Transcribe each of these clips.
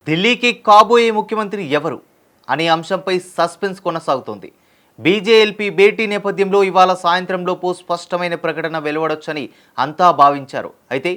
ఢిల్లీకి కాబోయే ముఖ్యమంత్రి ఎవరు అనే అంశంపై సస్పెన్స్ కొనసాగుతోంది. బీజేఎల్పీ భేటీ నేపథ్యంలో ఇవాళ సాయంత్రంలోపు స్పష్టమైన ప్రకటన వెలువడొచ్చని అంతా భావించారు. అయితే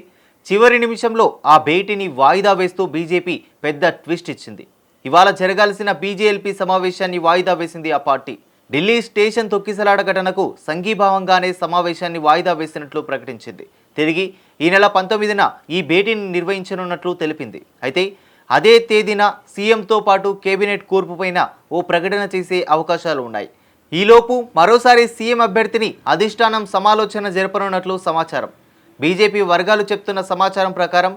చివరి నిమిషంలో ఆ భేటీని వాయిదా వేస్తూ బీజేపీ పెద్ద ట్విస్ట్ ఇచ్చింది. ఇవాళ జరగాల్సిన బీజేఎల్పీ సమావేశాన్ని వాయిదా వేసింది ఆ పార్టీ. ఢిల్లీ స్టేషన్ తొక్కిసలాట ఘటనకు సంఘీభావంగానే సమావేశాన్ని వాయిదా వేసినట్లు ప్రకటించింది. తిరిగి ఈ నెల 19న ఈ భేటీని నిర్వహించనున్నట్లు తెలిపింది. అయితే అదే తేదీన సీఎంతో పాటు కేబినెట్ కూర్పుపైన ఓ ప్రకటన చేసే అవకాశాలు ఉన్నాయి. ఈలోపు మరోసారి సీఎం అభ్యర్థిని అధిష్టానం సమాలోచన జరపనున్నట్లు సమాచారం. బీజేపీ వర్గాలు చెప్తున్న సమాచారం ప్రకారం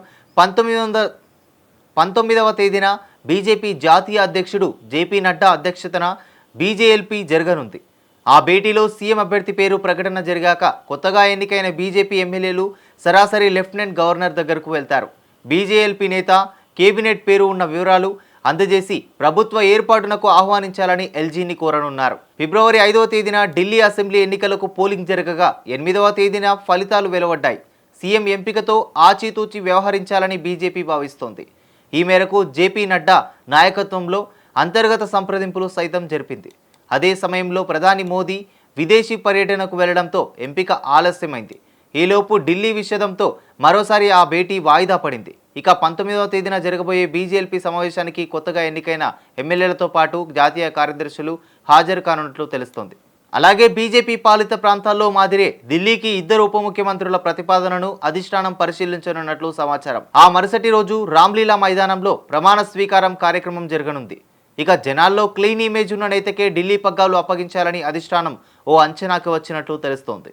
19వ తేదీన బీజేపీ జాతీయ అధ్యక్షుడు జేపీ నడ్డా అధ్యక్షతన బీజేఎల్పీ జరగనుంది. ఆ భేటీలో సీఎం అభ్యర్థి పేరు ప్రకటన జరిగాక కొత్తగా ఎన్నికైన బీజేపీ ఎమ్మెల్యేలు సరాసరి లెఫ్టినెంట్ గవర్నర్ దగ్గరకు వెళ్తారు. బీజేఎల్పీ నేత కేబినెట్ పేరు ఉన్న వివరాలు అందజేసి ప్రభుత్వ ఏర్పాటునకు ఆహ్వానించాలని ఎల్జీని కోరనున్నారు. ఫిబ్రవరి 5వ తేదీన ఢిల్లీ అసెంబ్లీ ఎన్నికలకు పోలింగ్ జరగగా 8వ తేదీన ఫలితాలు వెలువడ్డాయి. సీఎం ఎంపికతో ఆచితూచి వ్యవహరించాలని బీజేపీ భావిస్తోంది. ఈ మేరకు జేపీ నడ్డా నాయకత్వంలో అంతర్గత సంప్రదింపులు సైతం జరిపింది. అదే సమయంలో ప్రధాని మోదీ విదేశీ పర్యటనకు వెళ్లడంతో ఎంపిక ఆలస్యమైంది. ఈలోపు ఢిల్లీ విషదంతో మరోసారి ఆ భేటీ వాయిదా పడింది. ఇక 19వ తేదీన జరగబోయే బీజేఎల్పీ సమావేశానికి కొత్తగా ఎన్నికైన ఎమ్మెల్యేలతో పాటు జాతీయ కార్యదర్శులు హాజరు కానున్నట్లు తెలుస్తోంది. అలాగే బీజేపీ పాలిత ప్రాంతాల్లో మాదిరే ఢిల్లీకి 2 ఉప ముఖ్యమంత్రుల ప్రతిపాదనను అధిష్టానం పరిశీలించనున్నట్లు సమాచారం. ఆ మరుసటి రోజు రామ్లీలా మైదానంలో ప్రమాణ స్వీకారం కార్యక్రమం జరగనుంది. ఇక జనాల్లో క్లీన్ ఇమేజ్ ఉన్న నేతకే ఢిల్లీ పగ్గాలు అప్పగించాలని అధిష్టానం ఓ అంచనాకు వచ్చినట్లు తెలుస్తోంది.